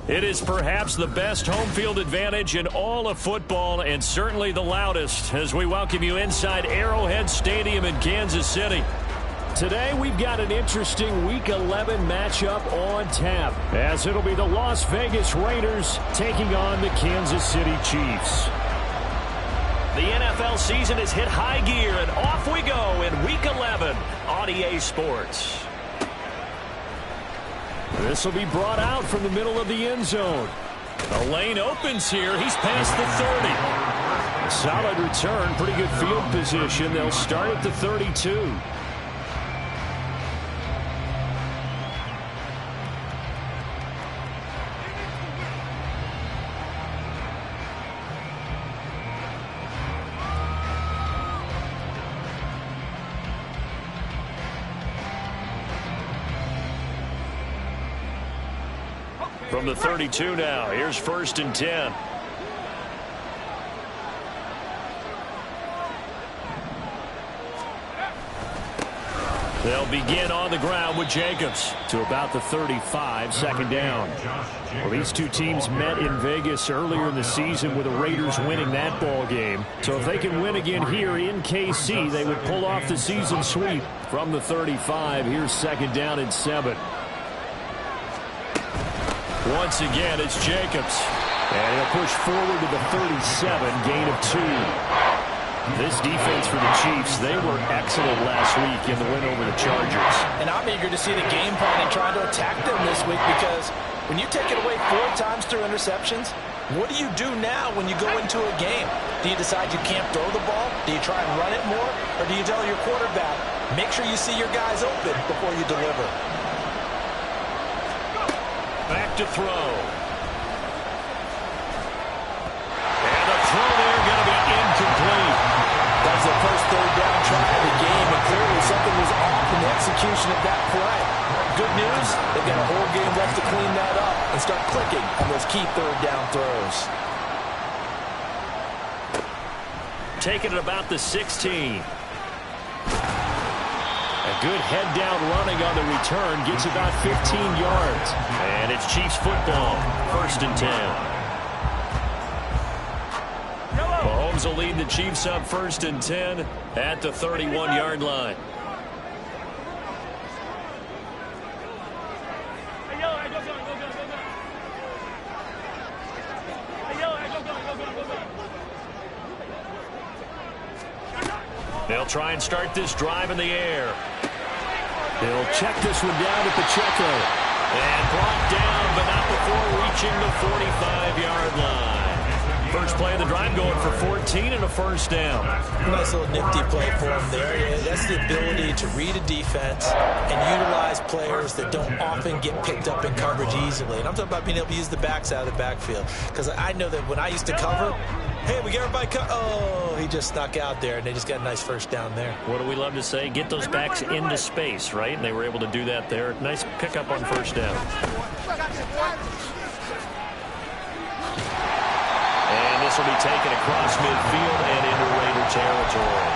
It is perhaps the best home field advantage in all of football and certainly the loudest as we welcome you inside Arrowhead Stadium in Kansas City. Today we've got an interesting Week 11 matchup on tap as it'll be the Las Vegas Raiders taking on the Kansas City Chiefs. The NFL season has hit high gear and off we go in Week 11 on EA Sports. This will be brought out from the middle of the end zone. The lane opens here. He's past the 30. A solid return, pretty good field position. They'll start at the 32. From the 32 now, here's 1st and 10. They'll begin on the ground with Jacobs to about the 35, 2nd down. Well, these two teams met in Vegas earlier in the season with the Raiders winning that ball game. So if they can win again here in KC, they would pull off the season sweep from the 35. Here's 2nd down and 7. Once again, it's Jacobs. And he'll push forward to the 37, gain of 2. This defense for the Chiefs, they were excellent last week in the win over the Chargers. And I'm eager to see the game plan and trying to attack them this week because when you take it away 4 times through interceptions, what do you do now when you go into a game? Do you decide you can't throw the ball? Do you try and run it more? Or do you tell your quarterback, make sure you see your guys open before you deliver? Back to throw. And the throw there going to be incomplete. That was the first 3rd down try of the game, and clearly something was off in the execution of that play. Good news, they've got a whole game left to clean that up and start clicking on those key 3rd down throws. Taking it about the 16. A good head-down running on the return gets about 15 yards. And it's Chiefs football, 1st and 10. Mahomes will lead the Chiefs up 1st and 10 at the 31-yard line. They'll try and start this drive in the air. He'll check this one down at Pacheco. And brought down, but not before reaching the 45-yard line. First play of the drive going for 14 and a 1st down. Nice little nifty play for him there. That's the ability to read a defense and utilize players that don't often get picked up in coverage easily. And I'm talking about being able to use the backs out of the backfield. Because I know that when I used to cover, hey, we got everybody oh, he just snuck out there, and they just got a nice 1st down there. What do we love to say? Get those backs into space, right? And they were able to do that there. Nice pickup on 1st down. And this will be taken across midfield and into Raider territory.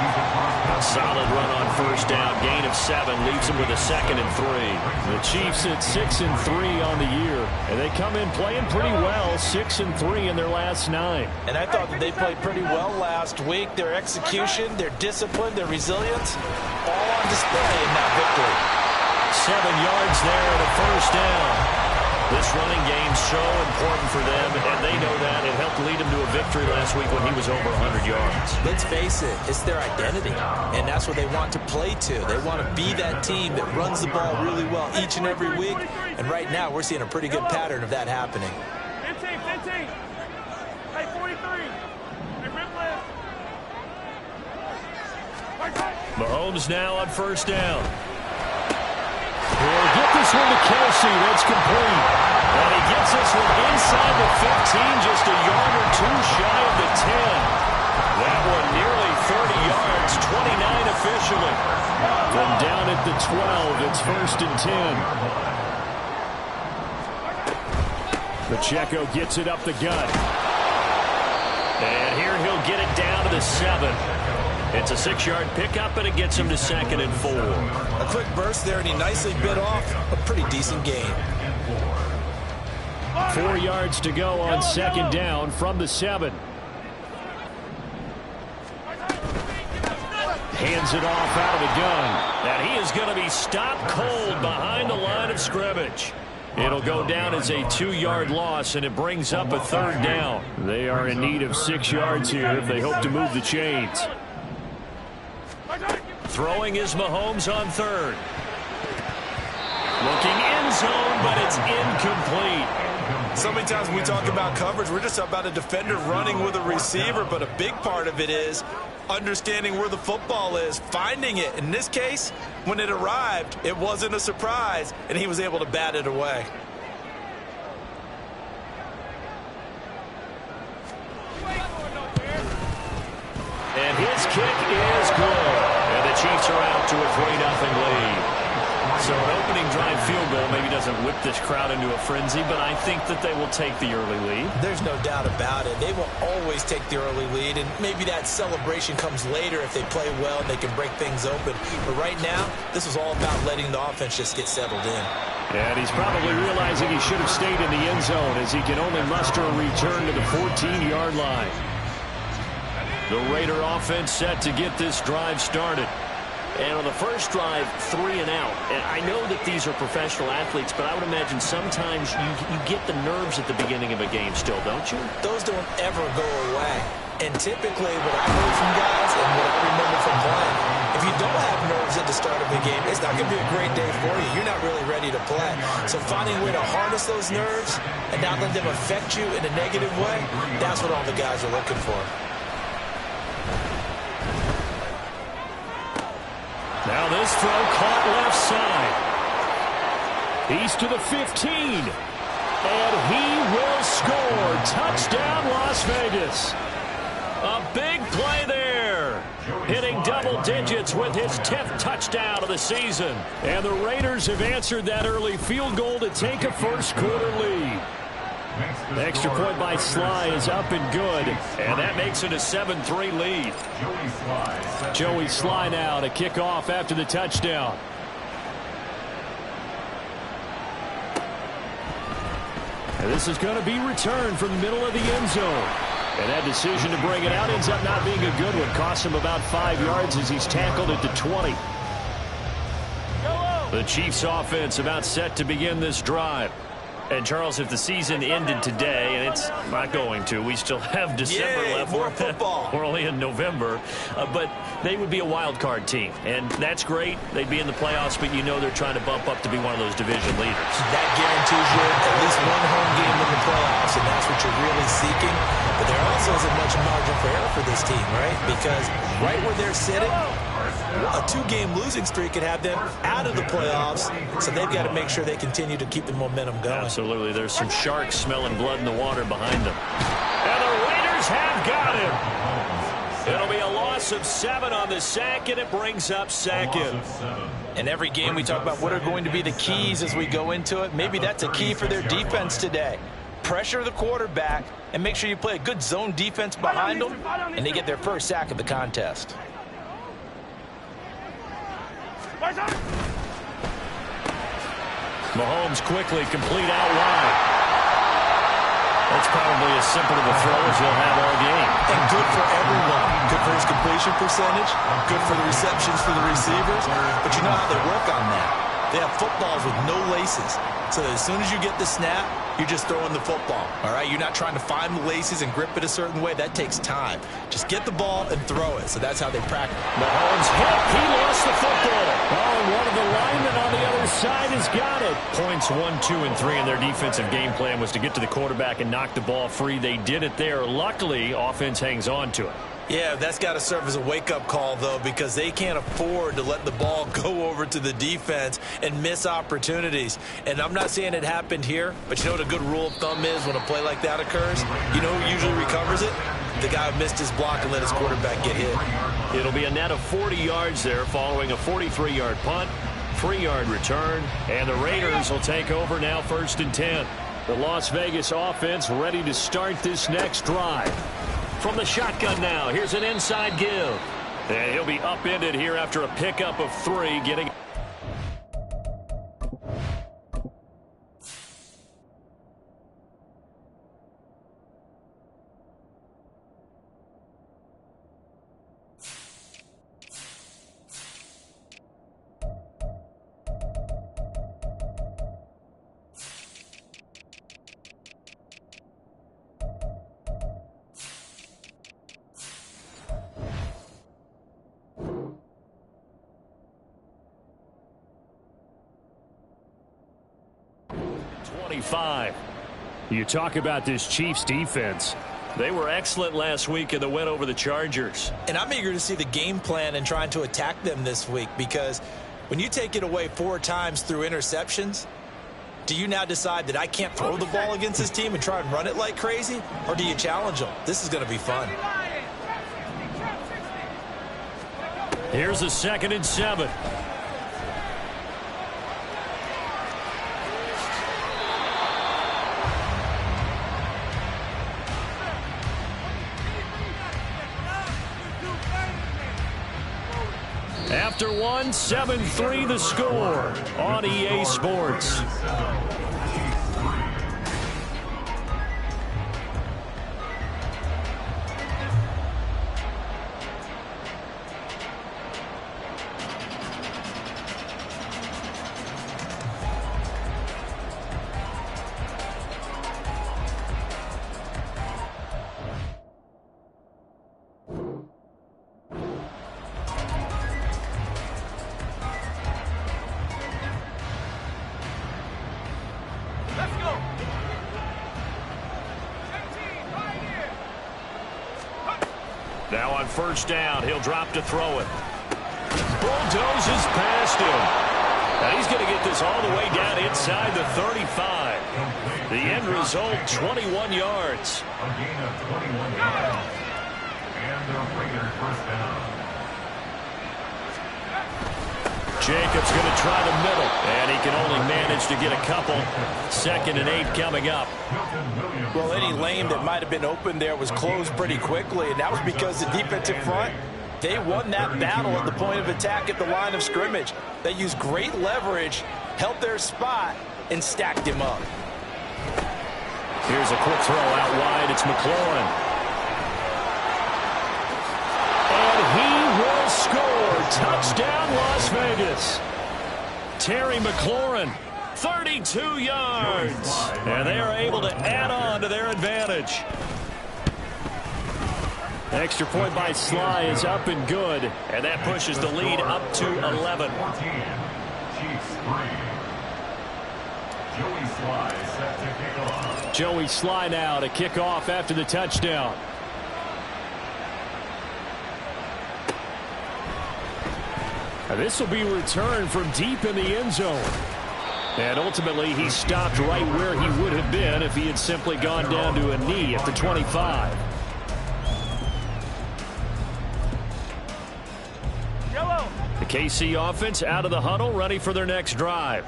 A solid run on 1st down. Gain of 7 leaves them with a 2nd and 3. The Chiefs at 6 and 3 on the year. And they come in playing pretty well, 6 and 3 in their last 9. And I thought that they played pretty well last week. Their execution, their discipline, their resilience, all on display in that victory. 7 yards there and a 1st down. This running game so important for them, and they know that. It helped lead them to a victory last week when he was over 100 yards. Let's face it, it's their identity, and that's what they want to play to. They want to be that team that runs the ball really well each and every week, and right now we're seeing a pretty good pattern of that happening. 15. Hey, 43. Hey, Rip Mahomes now on 1st down. He'll get this one to Kelsey. That's complete. And he gets this one inside the 15, just a yard or 2 shy of the 10. That one nearly 30 yards, 29 officially. From down at the 12, it's 1st and 10. Pacheco gets it up the gut. And here he'll get it down to the 7. It's a 6-yard pickup, and it gets him to 2nd and 4. A quick burst there, and he nicely bit off a pretty decent gain. 4 yards to go on second down from the 7. Hands it off out of the gun. And he is going to be stopped cold behind the line of scrimmage. It'll go down as a 2-yard loss, and it brings up a 3rd down. They are in need of 6 yards here if they hope to move the chains. Throwing is Mahomes on 3rd. Looking end zone, but it's incomplete. So many times when we talk about coverage, we're just about a defender running with a receiver, but a big part of it is understanding where the football is, finding it. In this case, when it arrived, it wasn't a surprise, and he was able to bat it away. And his kick is good. And the Chiefs are out to a 3-0 lead. So an opening drive field goal maybe doesn't whip this crowd into a frenzy, but I think that they will take the early lead. There's no doubt about it. They will always take the early lead, and maybe that celebration comes later if they play well and they can break things open. But right now, this is all about letting the offense just get settled in. And he's probably realizing he should have stayed in the end zone as he can only muster a return to the 14-yard line. The Raider offense set to get this drive started. And on the first drive, 3 and out. And I know that these are professional athletes, but I would imagine sometimes you get the nerves at the beginning of a game still, don't you? Those don't ever go away. And typically what I heard from guys and what I remember from playing, if you don't have nerves at the start of a game, it's not going to be a great day for you. You're not really ready to play. So finding a way to harness those nerves and not let them affect you in a negative way, that's what all the guys are looking for. Now this throw caught left side. He's to the 15. And he will score. Touchdown, Las Vegas. A big play there. Hitting double digits with his 10th touchdown of the season. And the Raiders have answered that early field goal to take a first-quarter lead. The extra point by Sly is up and good, and that makes it a 7-3 lead. Joey Sly now to kick off after the touchdown. And this is going to be returned from the middle of the end zone. And that decision to bring it out ends up not being a good one. Costs him about 5 yards as he's tackled at the 20. The Chiefs offense about set to begin this drive. And, Charles, if the season ended today, and it's not going to, we still have December left. More football. We're only in November. But they would be a wild card team. And that's great. They'd be in the playoffs, but you know they're trying to bump up to be one of those division leaders. That guarantees you at least one home game in the playoffs, and that's what you're really seeking. But there also isn't much margin for error for this team, right? Because right where they're sitting, a 2-game losing streak could have them out of the playoffs, so they've got to make sure they continue to keep the momentum going. Absolutely. There's some sharks smelling blood in the water behind them. And the Raiders have got him. It'll be a loss of 7 on the sack, and it brings up second. In every game we talk about what are going to be the keys as we go into it. Maybe that's a key for their defense today. Pressure the quarterback and make sure you play a good zone defense behind them, and they get their first sack of the contest. Mahomes quickly complete out wide. That's probably as simple of a throw as he'll have all game. And good for everyone. Good for his completion percentage. Good for the receptions for the receivers. But you know how they work on that. They have footballs with no laces. So that as soon as you get the snap, you're just throwing the football. All right? You're not trying to find the laces and grip it a certain way. That takes time. Just get the ball and throw it. So that's how they practice. Mahomes hit. He lost the football. Oh, and one of the linemen on the other side has got it. Points 1, 2, and 3 in their defensive game plan was to get to the quarterback and knock the ball free. They did it there. Luckily, offense hangs on to it. Yeah, that's got to serve as a wake-up call, though, because they can't afford to let the ball go over to the defense and miss opportunities. And I'm not saying it happened here, but you know what a good rule of thumb is when a play like that occurs? You know who usually recovers it? The guy who missed his block and let his quarterback get hit. It'll be a net of 40 yards there following a 43-yard punt, 3-yard return, and the Raiders will take over now 1st and 10. The Las Vegas offense ready to start this next drive. From the shotgun now, here's an inside give. And he'll be upended here after a pickup of 3, getting... 25. You talk about this Chiefs defense. They were excellent last week in the win over the Chargers. And I'm eager to see the game plan and trying to attack them this week, because when you take it away 4 times through interceptions, do you now decide that I can't throw the ball against this team and try and run it like crazy? Or do you challenge them? This is going to be fun. Here's a 2nd and 7. After one, 7-3 the score on EA Sports. Now on 1st down, he'll drop to throw it. Bulldozes past him. And he's going to get this all the way down inside the 35. The end result, 21 yards. A gain of 21 yards. And the Raiders 1st down. Jacobs going to try the middle, and he can only manage to get a couple. 2nd and 8 coming up. Well, any lane that might have been open there was closed pretty quickly, and that was because the defensive front, they won that battle at the point of attack at the line of scrimmage. They used great leverage, held their spot, and stacked him up. Here's a quick throw out wide. It's McLaurin. And he will score. Touchdown, Las Vegas. Terry McLaurin, 32 yards. And they are able to add on to their advantage. Extra point by Sly is up and good. And that pushes the lead up to 11. 14. Chiefs 3. Joey Sly set to kick off. Joey Sly now to kick off after the touchdown. This will be returned from deep in the end zone. And ultimately, he stopped right where he would have been if he had simply gone down to a knee at the 25. The KC offense out of the huddle, ready for their next drive.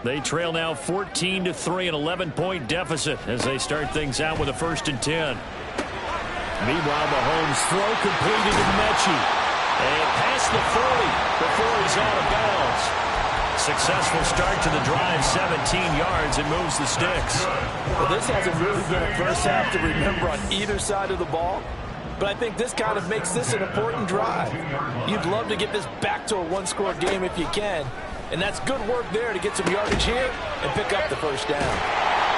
They trail now 14-3, an 11-point deficit as they start things out with a 1st and 10. Meanwhile, Mahomes' throw completed to Mechie. And past the 40 before he's out of bounds. Successful start to the drive, 17 yards, and moves the sticks. Well, this hasn't really been a first half to remember on either side of the ball, but I think this kind of makes this an important drive. You'd love to get this back to a 1-score game if you can, and that's good work there to get some yardage here and pick up the 1st down.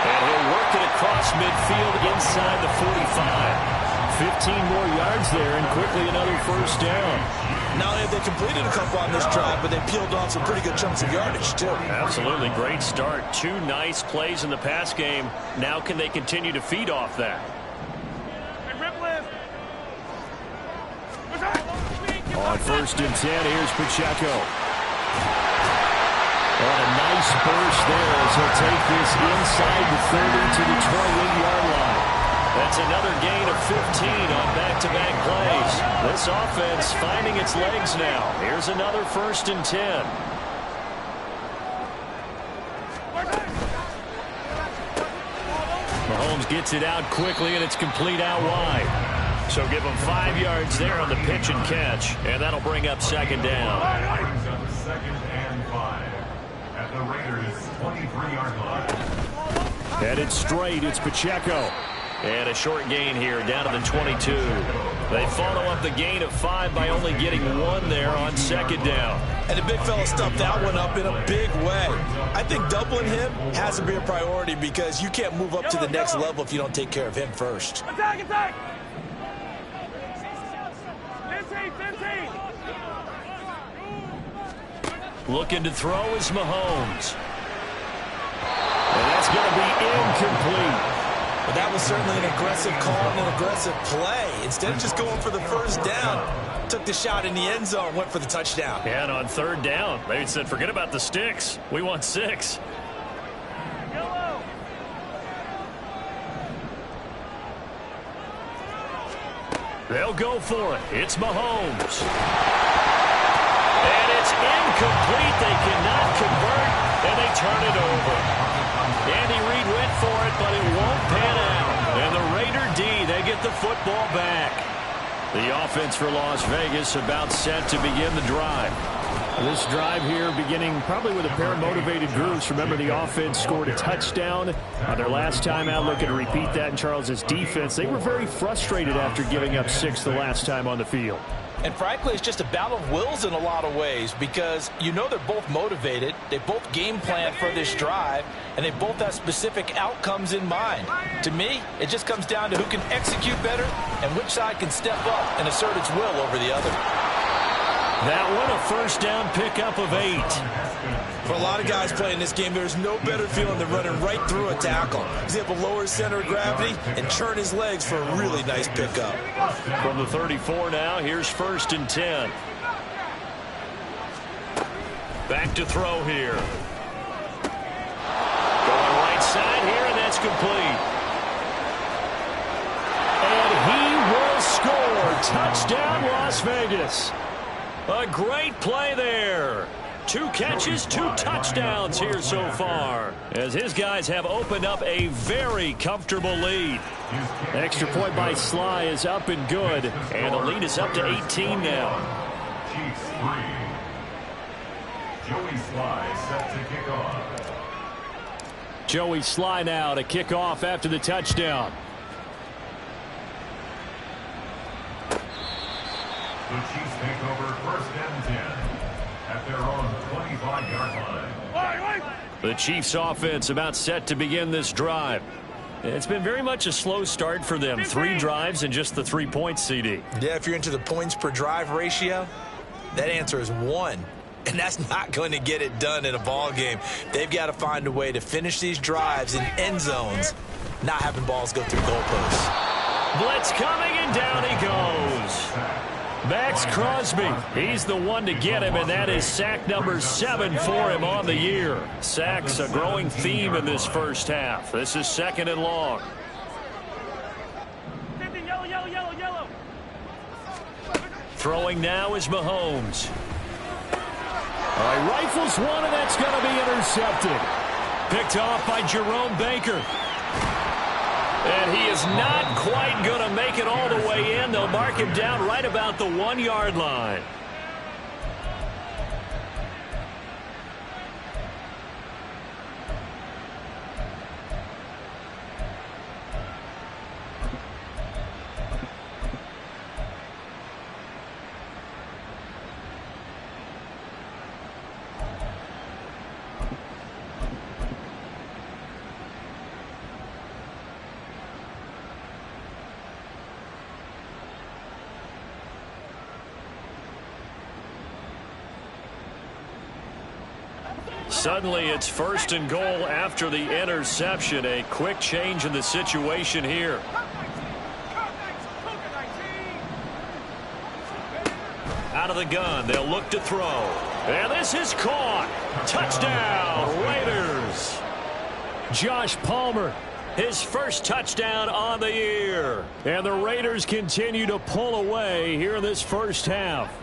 And he'll work it across midfield inside the 45. 15 more yards there, and quickly another 1st down. Not only have they completed a couple on this drive, but they peeled off some pretty good chunks of yardage, too. Absolutely great start. 2 nice plays in the pass game. Now can they continue to feed off that? On 1st and 10, here's Pacheco. On a nice burst there as he'll take this inside the 30 to the 28-yard line. That's another gain of 15 on back-to-back plays. This offense finding its legs now. Here's another 1st and 10. Mahomes gets it out quickly, and it's complete out wide. So give him 5 yards there on the pitch and catch, and that'll bring up 2nd down. Brings up 2nd and 5 at the Raiders' 23-yard line. Headed straight, it's Pacheco. And a short gain here down to the 22. They follow up the gain of 5 by only getting 1 there on 2nd down. And the big fella stuffed that one up in a big way. I think doubling him has to be a priority because you can't move up to the next level if you don't take care of him first. Attack, attack! 15. Looking to throw is Mahomes. And that's going to be incomplete. But that was certainly an aggressive call and an aggressive play. Instead of just going for the first down, took the shot in the end zone, went for the touchdown. And on third down, they said, forget about the sticks. We want 6. They'll go for it. It's Mahomes. And it's incomplete. They cannot convert, and they turn it over. Andy Reid went for it, but it won't pan out. And the Raider D, they get the football back. The offense for Las Vegas about set to begin the drive. This drive here beginning probably with a pair of motivated groups. Remember, the offense scored a touchdown on their last time out. Looking to repeat that in Charles' defense. They were very frustrated after giving up 6 the last time on the field. And frankly, it's just a battle of wills in a lot of ways because you know they're both motivated. They both game plan for this drive, and they both have specific outcomes in mind. To me, it just comes down to who can execute better and which side can step up and assert its will over the other. That one a first down pickup of 8. For a lot of guys playing this game, there's no better feeling than running right through a tackle. He's able to lower his center of gravity and churn his legs for a really nice pickup. From the 34 now, here's 1st and 10. Back to throw here. Going right side here, and that's complete. And he will score. Touchdown, Las Vegas. A great play there. 2 catches, 2 touchdowns here so far, as his guys have opened up a very comfortable lead. Extra point by Sly is up and good, and the lead is up to 18 now. Chiefs 3. Joey Sly set to kick off. Joey Sly now to kick off after the touchdown. The Chiefs take over 1st and 10 at their own 25-yard line. The Chiefs offense about set to begin this drive. It's been very much a slow start for them. 3 drives and just the 3 points, CD. Yeah, if you're into the points per drive ratio, that answer is 1. And that's not going to get it done in a ball game. They've got to find a way to finish these drives in end zones, not having balls go through goalposts. Blitz coming, and down he goes. Max Crosby, he's the one to get him, and that is sack number 7 for him on the year. Sacks a growing theme in this first half. This is 2nd and long. Yellow, yellow, yellow, yellow. Throwing now is Mahomes. All right, rifles one, and that's going to be intercepted. Picked off by Jerome Baker. And he is not quite going to make it all the way in. They'll mark him down right about the 1-yard line. Suddenly, it's 1st and goal after the interception. A quick change in the situation here. Out of the gun, they'll look to throw. And this is caught. Touchdown, Raiders. Josh Palmer, his first touchdown on the year. And the Raiders continue to pull away here in this first half.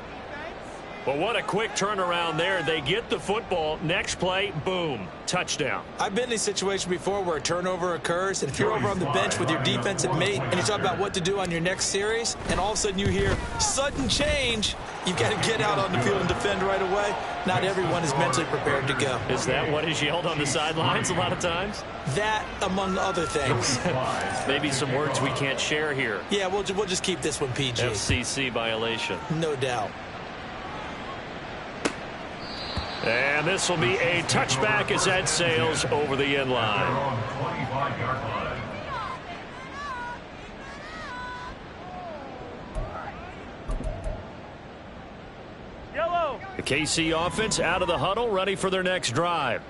But what a quick turnaround there. They get the football. Next play, boom, touchdown. I've been in a situation before where a turnover occurs, and if you're over on the bench with your defensive mate and you talk about what to do on your next series, and all of a sudden you hear sudden change, you've got to get out on the field and defend right away. Not everyone is mentally prepared to go. Is that what is yelled on the sidelines a lot of times? That, among other things. Maybe some words we can't share here. Yeah, we'll just keep this one PG. FCC violation. No doubt. And this will be a touchback as that sails over the end line. Yellow. The KC offense out of the huddle, ready for their next drive.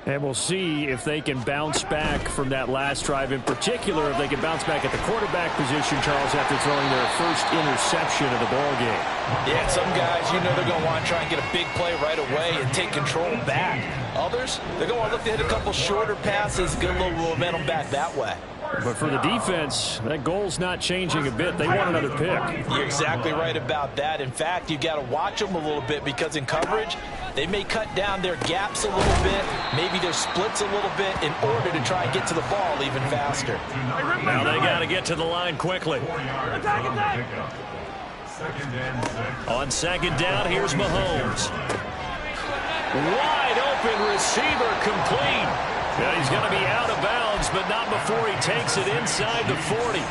And we'll see if they can bounce back from that last drive, in particular if they can bounce back at the quarterback position, Charles, after throwing their first interception of the ball game. Yeah, some guys, you know, they're going to want to try and get a big play right away and take control back. Others, they're going to look to hit a couple shorter passes, get a little momentum back that way. But for the defense, that goal's not changing a bit. They want another pick. You're exactly right about that. In fact, you got to watch them a little bit because in coverage, they may cut down their gaps a little bit, maybe their splits a little bit in order to try and get to the ball even faster. Now they got to get to the line quickly. On second down, here's Mahomes. Wide open receiver, complete. Now he's going to be out of bounds, but not before he takes it inside the 40.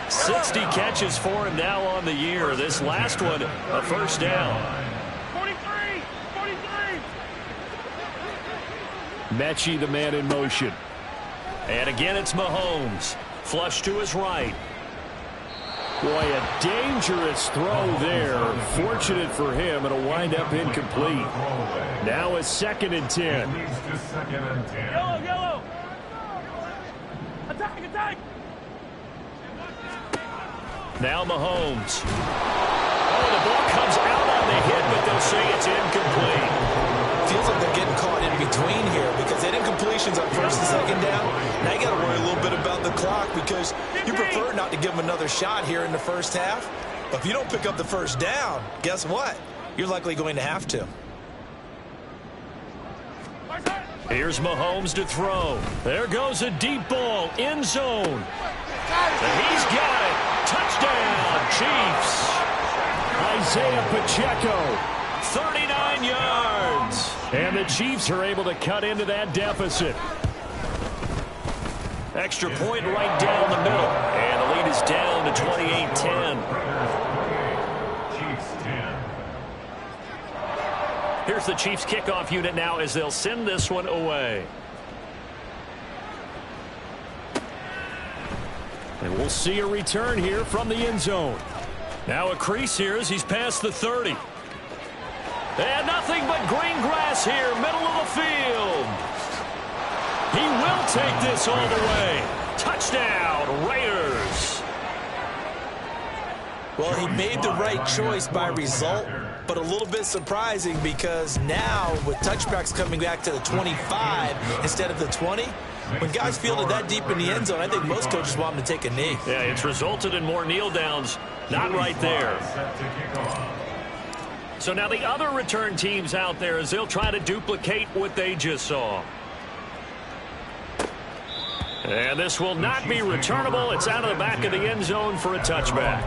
60 catches for him now on the year. This last one, a first down. 43! 43! Mechie, the man in motion. And again, it's Mahomes. Flush to his right. Boy, a dangerous throw there. Fortunate for him, it'll wind up incomplete. Now it's 2nd and 10. Yellow, yellow! Attack, attack! Now Mahomes. Oh, the ball comes out on the hit, but they'll say it's incomplete. Feels like they're getting caught in between here because they had incompletions on first and second down. Now you got to worry a little bit about the clock because you prefer not to give them another shot here in the first half. But if you don't pick up the first down, guess what? You're likely going to have to. Here's Mahomes to throw. There goes a deep ball, end zone. And he's got it. Touchdown, Chiefs. Isaiah Pacheco. 39 yards. And the Chiefs are able to cut into that deficit. Extra point right down the middle. And the lead is down to 28-10. Chiefs 10. Here's the Chiefs kickoff unit now as they'll send this one away. And we'll see a return here from the end zone. Now a crease here as he's past the 30. And nothing but green grass here, middle of the field. He will take this all the way. Touchdown, Raiders. Well, he made the right choice by result, but a little bit surprising because now with touchbacks coming back to the 25 instead of the 20, when guys fielded that deep in the end zone, I think most coaches want them to take a knee. Yeah, it's resulted in more kneel downs. Not right there. So now the other return teams out there as they'll try to duplicate what they just saw. And this will not be returnable. It's out of the back of the end zone for a touchback.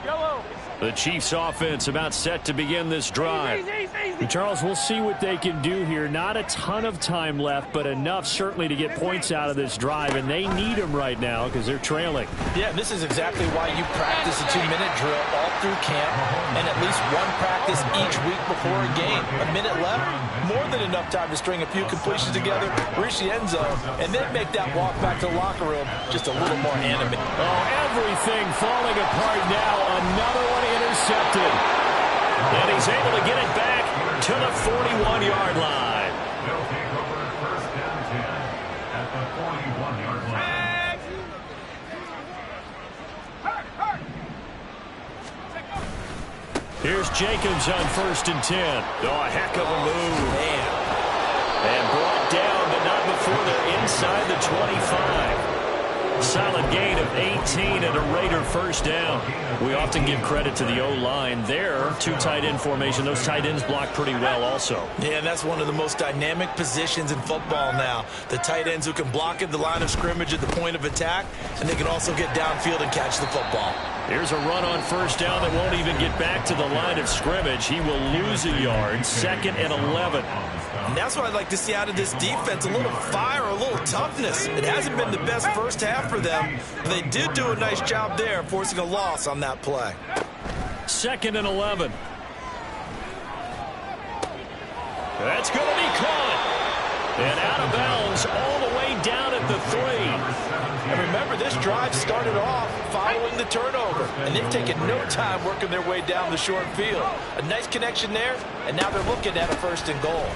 Yellow! The Chiefs offense about set to begin this drive. And Charles, we'll see what they can do here. Not a ton of time left, but enough certainly to get points out of this drive, and they need them right now because they're trailing. Yeah, this is exactly why you practice a 2-minute drill all through camp and at least one practice each week before a game. A minute left, more than enough time to string a few completions together, reach the end zone, and then make that walk back to the locker room just a little more animated. Oh, everything falling apart now. Another one intercepted. And he's able to get it back to the 41-yard line. They'll take over first and 10 at the 41-yard line. Here's Jacobs on first and 10. Oh, a heck of a move. Man. And brought down, but not before they're inside the 25. Solid gain of 18 and a Raider first down. We often give credit to the O-line there. Two tight end formation. Those tight ends block pretty well also. Yeah, and that's one of the most dynamic positions in football now. The tight ends who can block at the line of scrimmage at the point of attack, and they can also get downfield and catch the football. Here's a run on first down that won't even get back to the line of scrimmage. He will lose a yard. 2nd and 11. And that's what I'd like to see out of this defense, a little fire, a little toughness. It hasn't been the best first half for them, but they did do a nice job there, forcing a loss on that play. 2nd and 11. That's going to be caught. And out of bounds all the way down at the 3. And remember, this drive started off following the turnover, and they've taken no time working their way down the short field. A nice connection there, and now they're looking at a 1st and goal.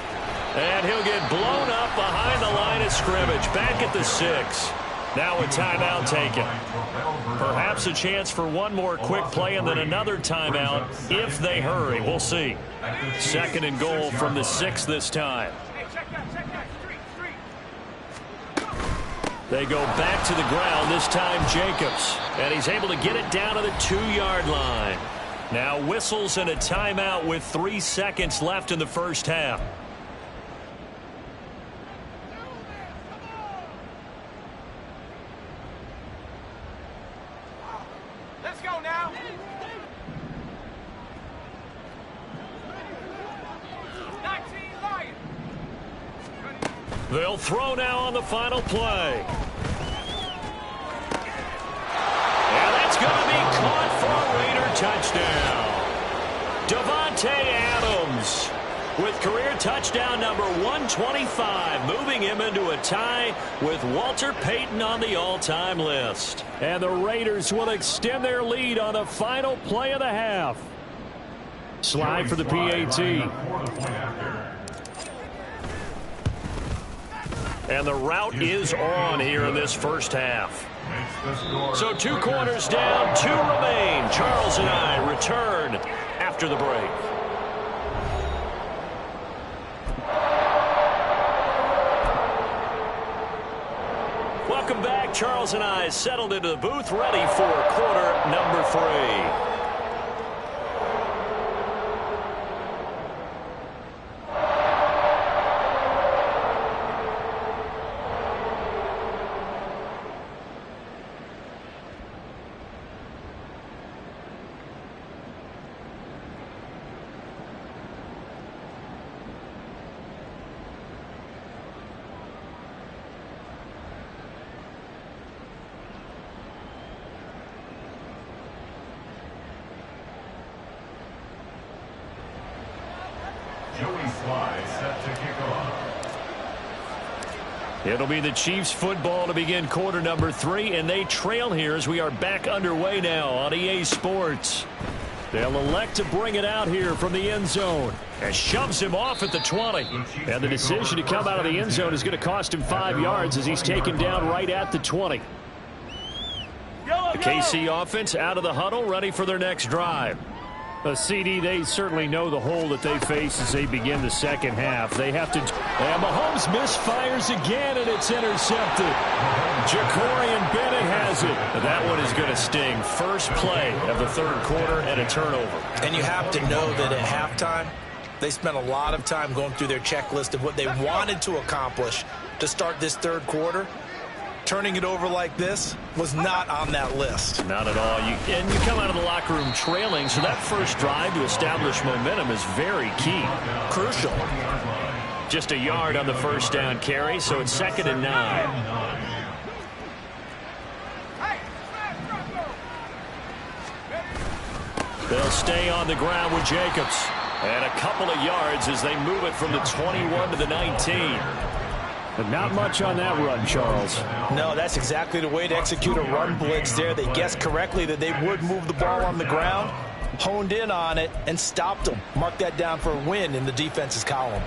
And he'll get blown up behind the line of scrimmage. Back at the 6. Now a timeout taken. Perhaps a chance for one more quick play and then another timeout if they hurry. We'll see. 2nd and goal from the 6 this time. They go back to the ground, this time Jacobs. And he's able to get it down to the 2-yard line. Now whistles and a timeout with 3 seconds left in the first half. Let's go now. They'll throw now on the final play. And that's going to be caught for a Raider touchdown. Davante Adams with career touchdown number 125, moving him into a tie with Walter Payton on the all-time list. And the Raiders will extend their lead on the final play of the half. Slide for the PAT. And the route is on here in this first half. So 2 quarters down, 2 remain. Charles and I return after the break. Welcome back. Charles and I settled into the booth, ready for quarter number 3. It'll be the Chiefs football to begin quarter number 3, and they trail here as we are back underway now on EA Sports. They'll elect to bring it out here from the end zone and shoves him off at the 20. And the decision to come out of the end zone is going to cost him 5 yards as he's taken down right at the 20. The KC offense out of the huddle, ready for their next drive. CD, they certainly know the hole that they face as they begin the second half. They have to. And Mahomes misfires again, and it's intercepted. Jacorian Bennett has it. That one is going to sting. First play of the 3rd quarter and a turnover. And you have to know that at halftime, they spent a lot of time going through their checklist of what they wanted to accomplish to start this 3rd quarter. Turning it over like this was not on that list. Not at all. And you come out of the locker room trailing, so that first drive to establish momentum is very key. Crucial. Just a yard on the first down carry, so it's 2nd and 9. They'll stay on the ground with Jacobs. And a couple of yards as they move it from the 21 to the 19. But not much on that run, Charles. No, that's exactly the way to execute a run blitz there. They guessed correctly that they would move the ball on the ground, honed in on it, and stopped them. Mark that down for a win in the defense's column.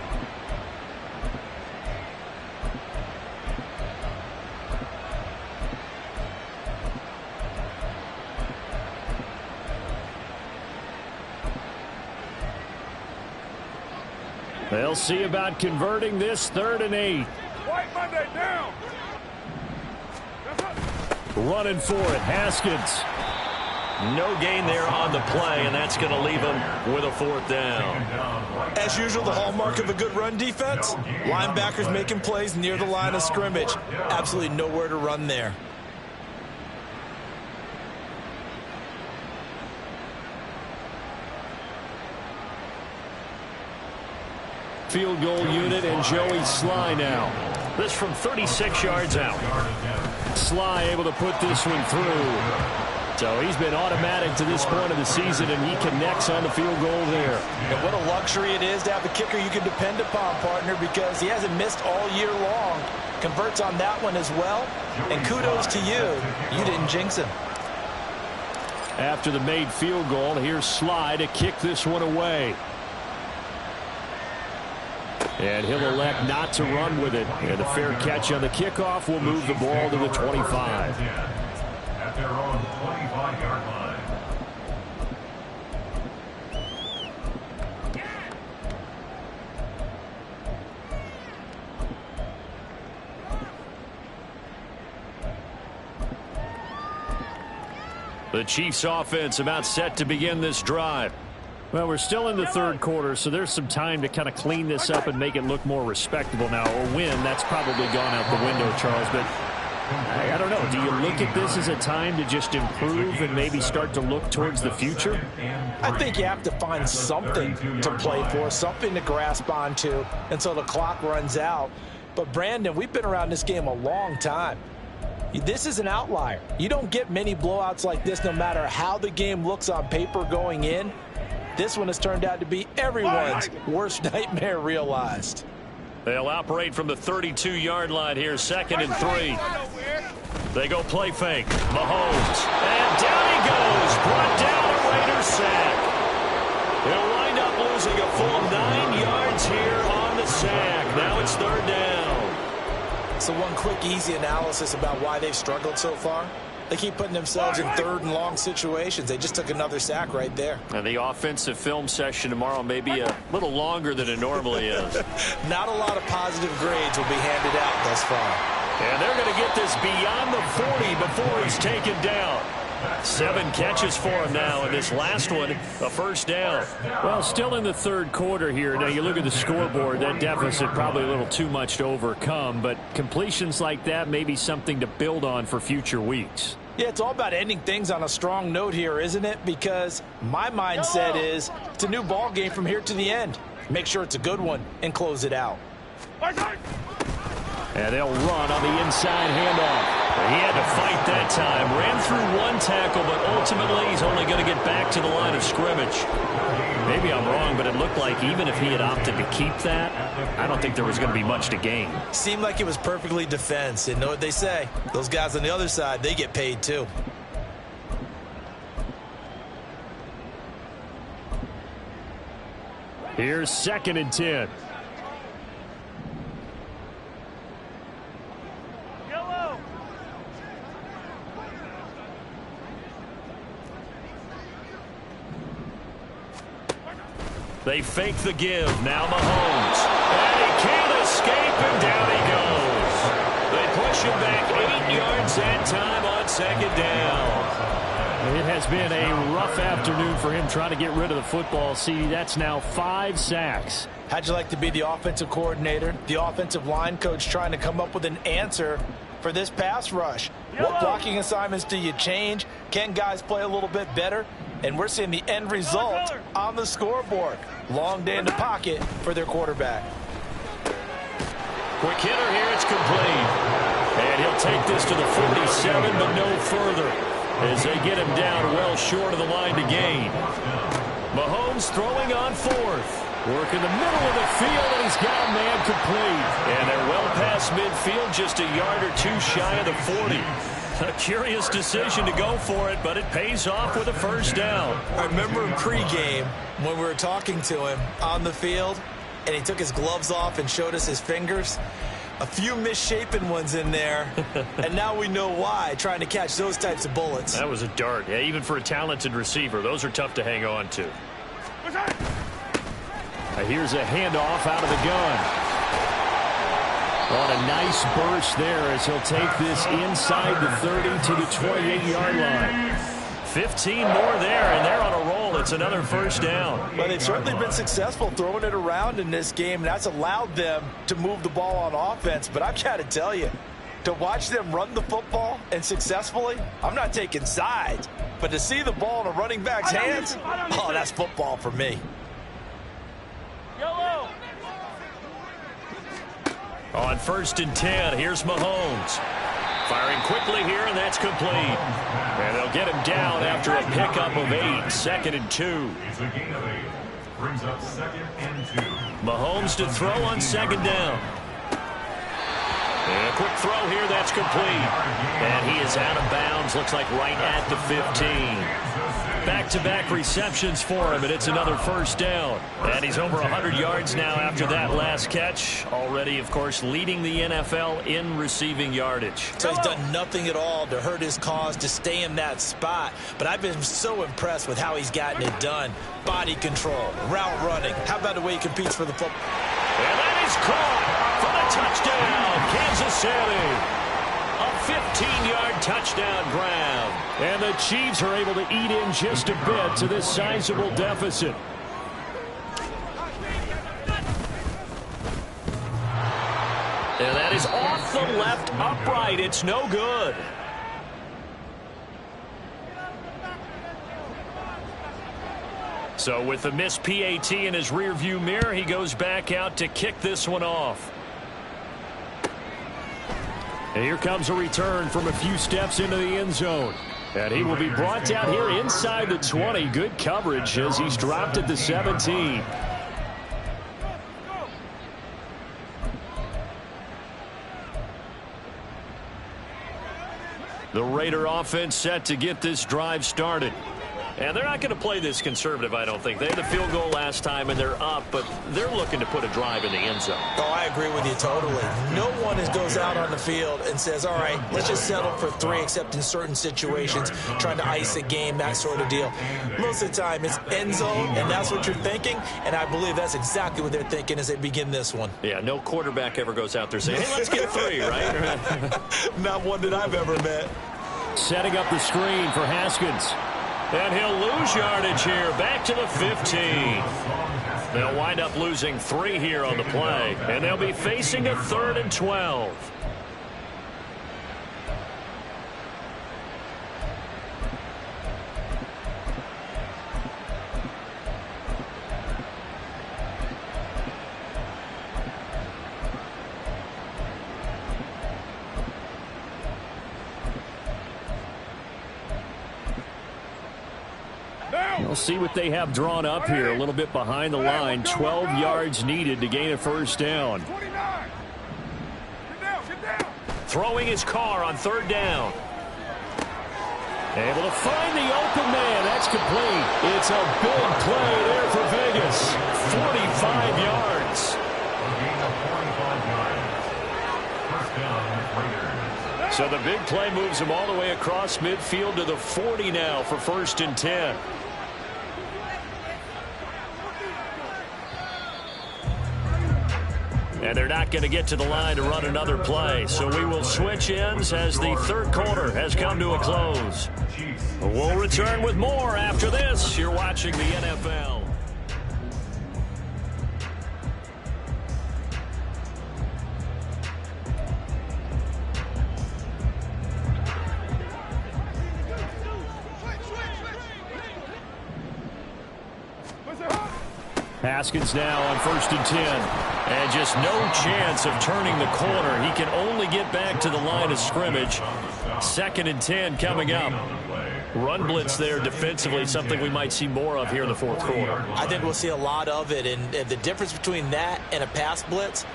They'll see about converting this 3rd and 8. White Monday down. Running for it, Haskins. No gain there on the play, and that's going to leave them with a 4th down. As usual, the hallmark of a good run defense, linebackers making plays near the line of scrimmage. Absolutely nowhere to run there. Field goal unit and Joey Sly now. This from 36 yards out. Sly able to put this one through. So he's been automatic to this point of the season, and he connects on the field goal there. And what a luxury it is to have a kicker you can depend upon, partner, because he hasn't missed all year long. Converts on that one as well. And kudos to you. You didn't jinx him. After the made field goal, here's Sly to kick this one away. And he'll elect not to run with it. And a fair catch on the kickoff will move the ball to the 25. At their own 25-yard line. The Chiefs offense about set to begin this drive. Well, we're still in the third quarter, so there's some time to kind of clean this up and make it look more respectable now. A win, that's probably gone out the window, Charles. But I don't know. Do you look at this as a time to just improve and maybe start to look towards the future? I think you have to find something to play for, something to grasp onto until the clock runs out. But, Brandon, we've been around this game a long time. This is an outlier. You don't get many blowouts like this no matter how the game looks on paper going in. This one has turned out to be everyone's worst nightmare realized. They'll operate from the 32-yard line here, 2nd and 3. They go play fake. Mahomes. And down he goes. Brought down a Raider sack. He'll wind up losing a full 9 yards here on the sack. Now it's 3rd down. So one quick, easy analysis about why they've struggled so far. They keep putting themselves in 3rd and long situations. They just took another sack right there. And the offensive film session tomorrow may be a little longer than it normally is. Not a lot of positive grades will be handed out thus far. And they're going to get this beyond the 40 before he's taken down. 7 catches for him now, and this last one, a 1st down. Well, still in the third quarter here. Now, you look at the scoreboard, that deficit probably a little too much to overcome, but completions like that may be something to build on for future weeks. Yeah, it's all about ending things on a strong note here, isn't it? Because my mindset is it's a new ball game from here to the end. Make sure it's a good one and close it out. And they'll run on the inside handoff. He had to fight that time. Ran through 1 tackle, but ultimately he's only going to get back to the line of scrimmage. Maybe I'm wrong, but it looked like even if he had opted to keep that, I don't think there was going to be much to gain. Seemed like it was perfectly defense. And know what they say? Those guys on the other side, they get paid too. Here's 2nd and 10. They fake the give. Now Mahomes. And he can't escape, and down he goes. They push him back 8 yards that time on 2nd down. It has been a rough afternoon for him trying to get rid of the football. See, that's now 5 sacks. How'd you like to be the offensive coordinator, the offensive line coach trying to come up with an answer for this pass rush? What blocking assignments do you change? Can guys play a little bit better? And we're seeing the end result on the scoreboard. Long day in the pocket for their quarterback. Quick hitter here, it's complete. And he'll take this to the 47, but no further, as they get him down well short of the line to gain. Mahomes throwing on 4th. Work in the middle of the field, and he's got a man complete. And they're well past midfield, just a yard or 2 shy of the 40. A curious decision to go for it, but it pays off with a 1st down. I remember in pregame when we were talking to him on the field, and he took his gloves off and showed us his fingers. A few misshapen ones in there, and now we know why, trying to catch those types of bullets. That was a dart. Yeah, even for a talented receiver, those are tough to hang on to. Here's a handoff out of the gun. On a nice burst there as he'll take this inside the 30 to the 28-yard line. 15 more there, and they're on a roll. It's another 1st down. But they've certainly been successful throwing it around in this game, and that's allowed them to move the ball on offense. But I've got to tell you, to watch them run the football and successfully, I'm not taking sides, but to see the ball in a running back's hands, oh, that's football for me. Yellow. On 1st and 10, here's Mahomes. Firing quickly here, and that's complete. And they'll get him down after a pickup of 8, 2nd and 2. It's a gain of 8. Brings up 2nd and 2. Mahomes to throw on 2nd down. And a quick throw here, that's complete. And he is out of bounds, looks like right at the 15. Back-to-back receptions for him, and it's another first down. And he's over 100 yards now after that last catch. Already, of course, leading the NFL in receiving yardage. So he's done nothing at all to hurt his cause, to stay in that spot. But I've been so impressed with how he's gotten it done. Body control, route running. How about the way he competes for the football? And that is caught for the touchdown, Kansas City. A 15-yard touchdown grab. And the Chiefs are able to eat in just a bit to this sizable deficit. And that is off the left upright. It's no good. So with the missed PAT in his rearview mirror, he goes back out to kick this one off. And here comes a return from a few steps into the end zone. And he will be brought down here inside the 20. Good coverage as he's dropped at the 17. The Raider offense set to get this drive started. And they're not going to play this conservative, I don't think. They had the field goal last time, and they're up, but they're looking to put a drive in the end zone. Oh, I agree with you totally. No one goes out on the field and says, all right, let's just settle for 3, except in certain situations, trying to ice a game, that sort of deal. Most of the time, it's end zone, and that's what you're thinking, and I believe that's exactly what they're thinking as they begin this one. Yeah, no quarterback ever goes out there saying, hey, let's get 3, right? Not one that I've ever met. Setting up the screen for Haskins. And he'll lose yardage here, back to the 15. They'll wind up losing 3 here on the play, and they'll be facing a 3rd and 12. We'll see what they have drawn up here. A little bit behind the line. 12 yards needed to gain a first down. Throwing his car on 3rd down. Able to find the open man. That's complete. It's a big play there for Vegas. 45 yards. So the big play moves him all the way across midfield to the 40 now for 1st and 10. And they're not going to get to the line to run another play. So we will switch ends as the 3rd quarter has come to a close. We'll return with more after this. You're watching the NFL. Haskins now on 1st and 10. And just no chance of turning the corner. He can only get back to the line of scrimmage. 2nd and 10 coming up. Run blitz there defensively, something we might see more of here in the 4th quarter. I think we'll see a lot of it, and the difference between that and a pass blitz,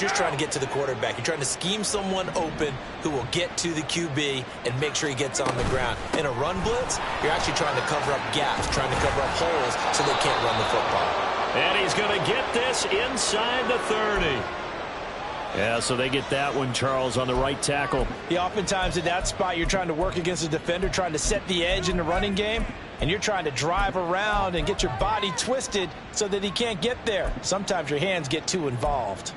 you're trying to get to the quarterback. You're trying to scheme someone open who will get to the QB and make sure he gets on the ground. In a run blitz, you're actually trying to cover up gaps, trying to cover up holes so they can't run the football. And he's going to get this inside the 30. Yeah, so they get that one, Charles, on the right tackle. Yeah, oftentimes in that spot, you're trying to work against a defender, trying to set the edge in the running game, and you're trying to drive around and get your body twisted so that he can't get there. Sometimes your hands get too involved.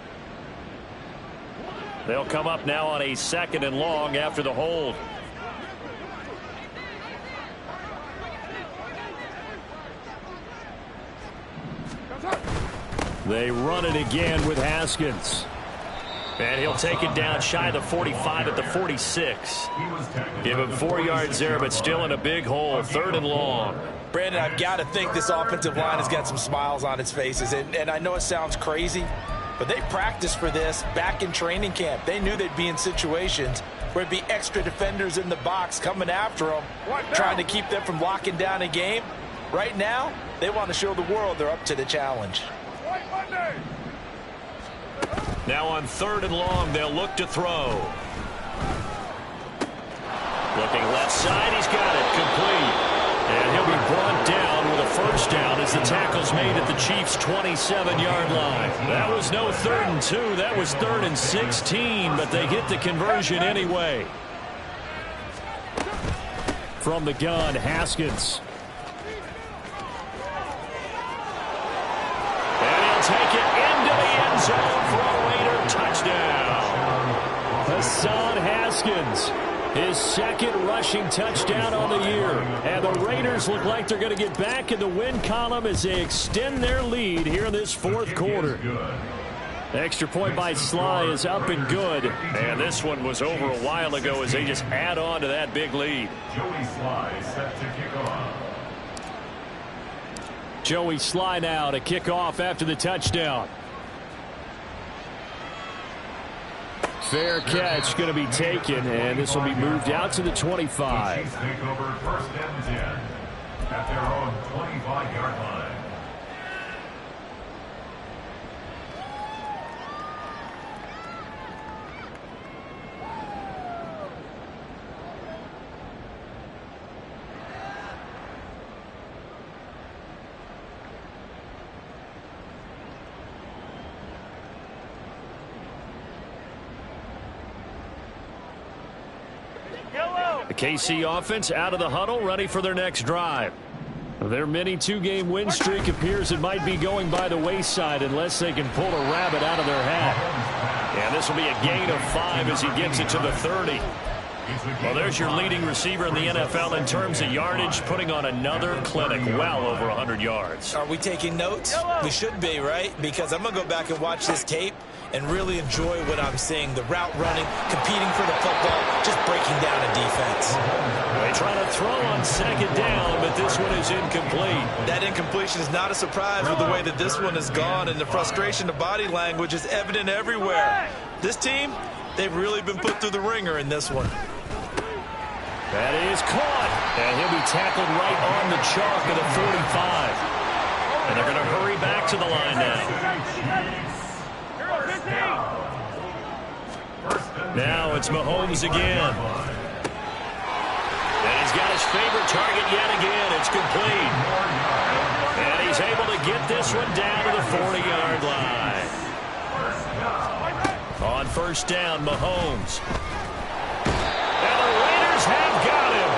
They'll come up now on a 2nd and long after the hold. They run it again with Haskins. And he'll take it down shy of the 45 at the 46. Give him 4 yards there, but still in a big hole. 3rd and long. Brandon, I've got to think this offensive line has got some smiles on its faces. And I know it sounds crazy, but they practiced for this back in training camp. They knew they'd be in situations where it'd be extra defenders in the box coming after them, trying to keep them from locking down a game. Right now, they want to show the world they're up to the challenge. Now on 3rd and long, they'll look to throw. Looking left side, he's got it complete. And he'll be made at the Chiefs' 27-yard line. That was no 3rd and 2. That was 3rd and 16, but they get the conversion anyway. From the gun, Haskins. And he'll take it into the end zone for a Raider touchdown. Hassan Haskins, his 2nd rushing touchdown on the year. And the Raiders look like they're going to get back in the win column as they extend their lead here in this 4th quarter. The extra point by Sly is up and good. And this one was over a while ago as they just add on to that big lead. Joey Sly set to kick off. Joey Sly now to kick off after the touchdown. Fair catch going to be taken, and this will be moved out to the 25. Chiefs take over 1st and 10 at their own 25-yard line. The KC offense out of the huddle, ready for their next drive. Their mini 2-game win streak appears it might be going by the wayside unless they can pull a rabbit out of their hat. And this will be a gain of 5 as he gets it to the 30. Well, there's your leading receiver in the NFL in terms of yardage, putting on another clinic, well over 100 yards. Are we taking notes? We should be, right? Because I'm going to go back and watch this tape and really enjoy what I'm seeing. The route running, competing for the football, just breaking down a defense. They try to throw on 2nd down, but this one is incomplete. That incompletion is not a surprise with the way that this one has gone, and the frustration of body language is evident everywhere. This team, they've really been put through the ringer in this one. That is caught, and he'll be tackled right on the chalk of the 45. And they're going to hurry back to the line now. Now it's Mahomes again. And he's got his favorite target yet again. It's complete. And he's able to get this one down to the 40-yard line. On 1st down, Mahomes. And the Raiders have got him.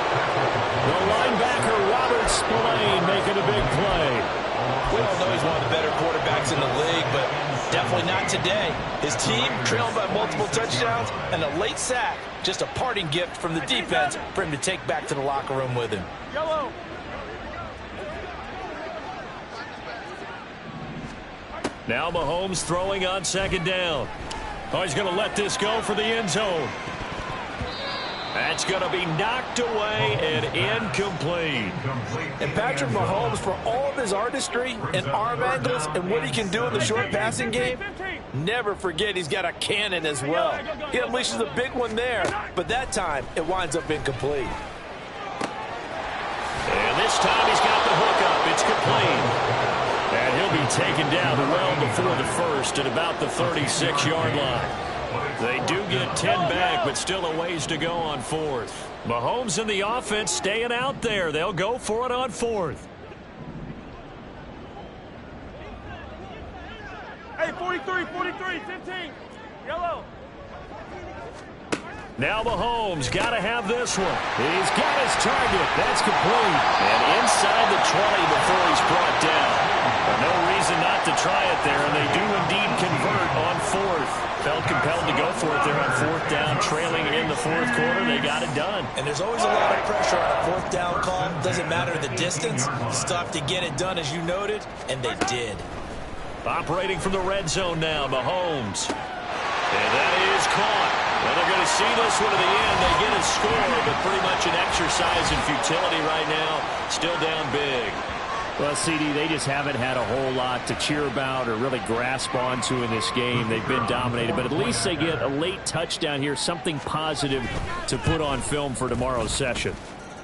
The linebacker, Robert Spillane, making a big play. We all know he's one of the better quarterbacks in the league, but definitely not today. His team trailed by multiple touchdowns and a late sack. Just a parting gift from the defense for him to take back to the locker room with him. Yellow. Now Mahomes throwing on 2nd down. Oh, he's going to let this go for the end zone. That's going to be knocked away and incomplete. And Patrick Mahomes, for all of his artistry and arm angles and what he can do in the short passing game, never forget he's got a cannon as well. He unleashes a big one there, but that time it winds up incomplete. And this time he's got the hook up. It's complete. And he'll be taken down well before the 1st at about the 36-yard line. They do get 10 back, but still a ways to go on 4th. Mahomes and the offense staying out there. They'll go for it on 4th. Hey, 43, 15. Yellow. Now Mahomes got to have this one. He's got his target. That's complete. And inside the 20 before he's brought down. No reason not to try it there, and they do indeed convert on 4th. Felt compelled to go for it there on 4th down, trailing in the 4th quarter. They got it done. And there's always a lot of pressure on a 4th down call. Doesn't matter the distance. You still have to get it done, as you noted, and they did. Operating from the red zone now, Mahomes. And that is caught. Well, they're going to see this one to the end. They get a score, but pretty much an exercise in futility right now. Still down big. Well, CD, they just haven't had a whole lot to cheer about or really grasp onto in this game. They've been dominated, but at least they get a late touchdown here, something positive to put on film for tomorrow's session.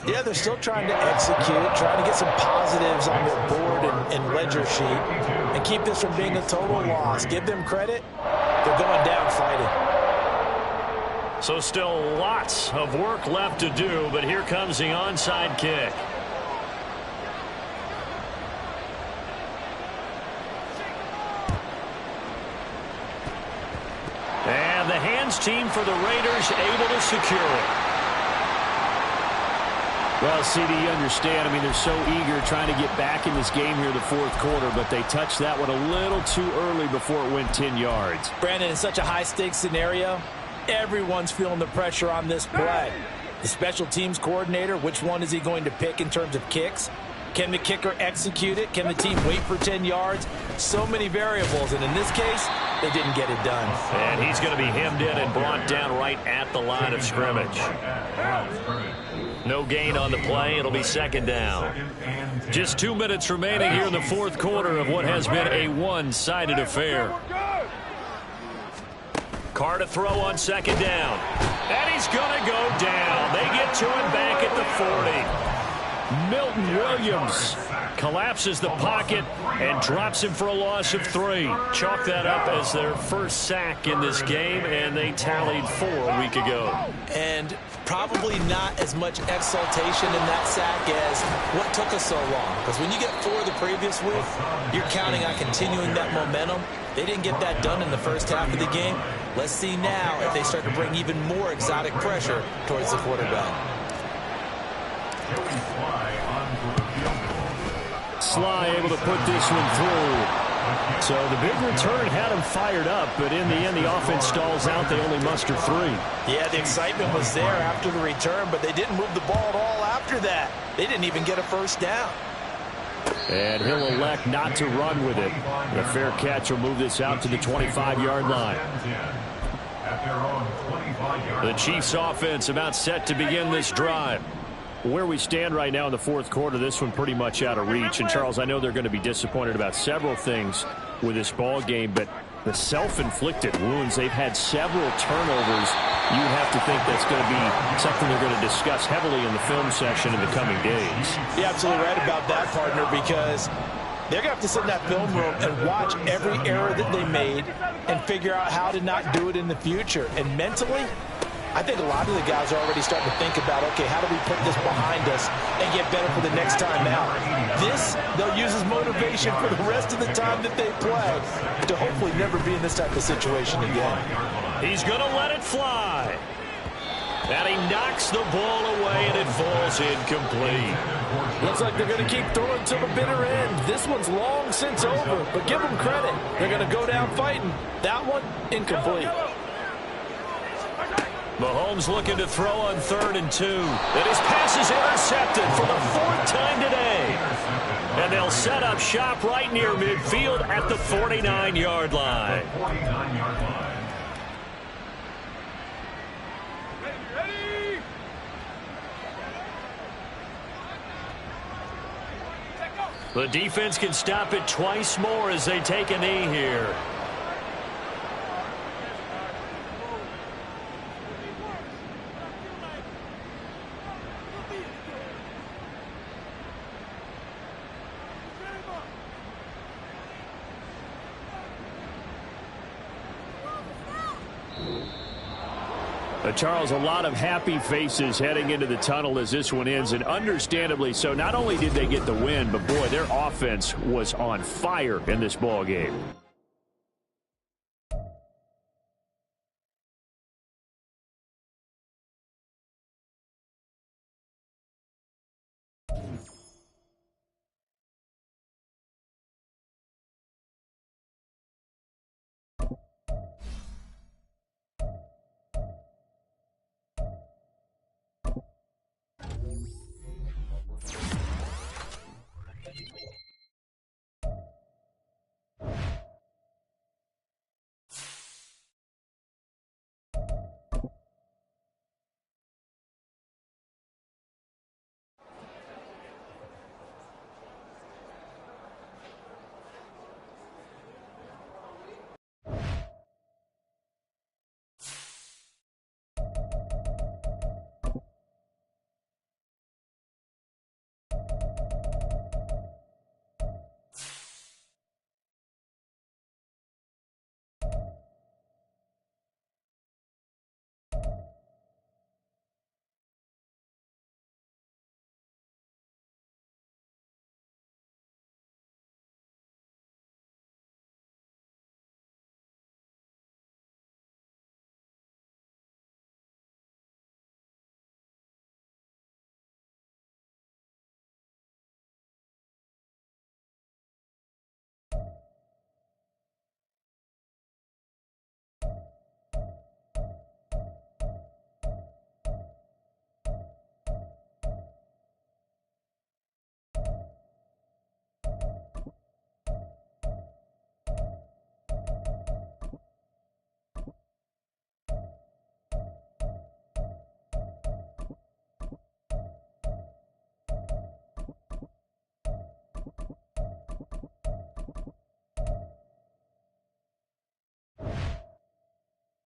Yeah, they're still trying to execute, trying to get some positives on their board and ledger sheet and keep this from being a total loss. Give them credit. They're going down fighting. So still lots of work left to do, but here comes the onside kick. the hands team for the Raiders able to secure it. Well, CD, you understand. I mean, they're so eager trying to get back in this game here in the fourth quarter, but they touched that one a little too early before it went 10 yards. Brandon, in such a high-stakes scenario, everyone's feeling the pressure on this play. The special teams coordinator, which one is he going to pick in terms of kicks? Can the kicker execute it? Can the team wait for 10 yards? So many variables, and in this case, they didn't get it done. And he's going to be hemmed in and brought down right at the line of scrimmage. No gain on the play. It'll be second down. Just 2 minutes remaining here in the fourth quarter of what has been a one-sided affair. Carr to throw on second down. And he's going to go down. They get to him back at the 40. Milton Williams collapses the pocket and drops him for a loss of 3. Chalk that up as their first sack in this game, and they tallied 4 a week ago. And probably not as much exultation in that sack as what took us so long. Because when you get 4 the previous week, you're counting on continuing that momentum. They didn't get that done in the first half of the game. Let's see now if they start to bring even more exotic pressure towards the quarterback. Sly able to put this one through. So the big return had him fired up, but in the end, the offense stalls out. They only muster 3. Yeah, the excitement was there after the return, but they didn't move the ball at all after that. They didn't even get a first down. And he'll elect not to run with it. The fair catch will move this out to the 25-yard line. The Chiefs offense about set to begin this drive. Where we stand right now in the fourth quarter, this one pretty much out of reach. And, Charles, I know they're going to be disappointed about several things with this ball game, but the self-inflicted wounds, they've had several turnovers. You have to think that's going to be something they're going to discuss heavily in the film session in the coming days. You're absolutely right about that, partner, because they're going to have to sit in that film room and watch every error that they made and figure out how to not do it in the future. And mentally, I think a lot of the guys are already starting to think about, okay, how do we put this behind us and get better for the next time out? This, they'll use as motivation for the rest of the time that they play to hopefully never be in this type of situation again. He's going to let it fly. And he knocks the ball away, and it falls incomplete. Looks like they're going to keep throwing to the bitter end. This one's long since over, but give them credit. They're going to go down fighting. That one, incomplete. Mahomes looking to throw on 3rd and 2. And his pass is intercepted for the 4th time today. And they'll set up shop right near midfield at the 49-yard line. The defense can stop it twice more as they take a knee here. Charles, a lot of happy faces heading into the tunnel as this one ends, and understandably so. Not only did they get the win, but boy, their offense was on fire in this ball game.